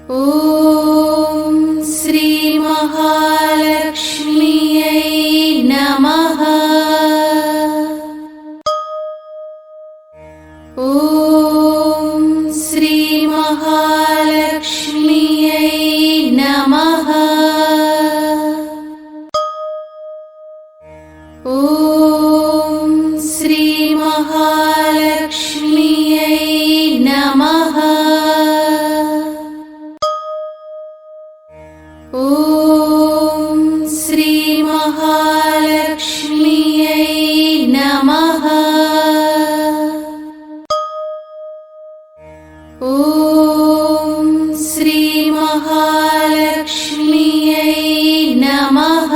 ఓం శ్రీ మహాలక్ష్మ్యై నమః. ఓం శ్రీ మహాలక్ష్మ్యై నమః. ఓం శ్రీ మహాలక్ష్మ్యై నమః. ఓం శ్రీ మహాలక్ష్మ్యై నమః. ఓం శ్రీ మహాలక్ష్మ్యై నమః.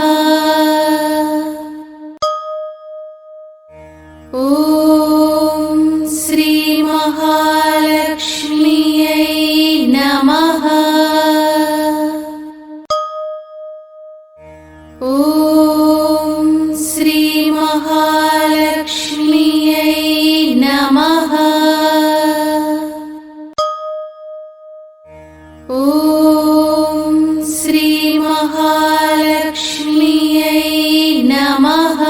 ఓం శ్రీ మహాలక్ష్మ్యై నమః. ఓం శ్రీ మహాలక్ష్మ్యై నమః. ఓం శ్రీ మహాలక్ష్మ్యై నమః.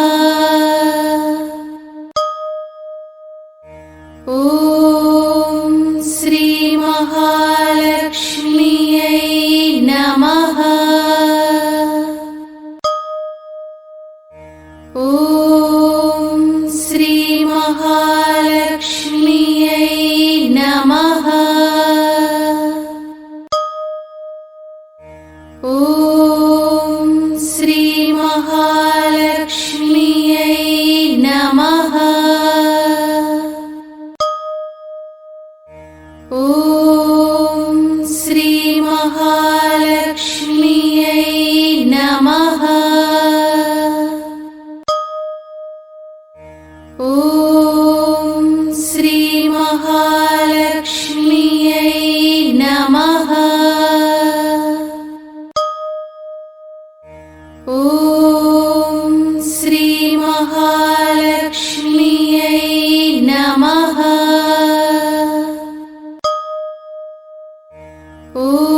ఓం శ్రీ మహాలక్ష్మ్యై నమః. ఓం శ్రీ మహాలక్ష్మ్యై నమః. ఓం శ్రీ మహాలక్ష్మ్యై నమః. ఓం శ్రీ మహాలక్ష్మ్యై నమః. ఓం శ్రీ మహాలక్ష్మ్యై నమః. ఓం శ్రీ మహాలక్ష్మ్యై నమః. ఓం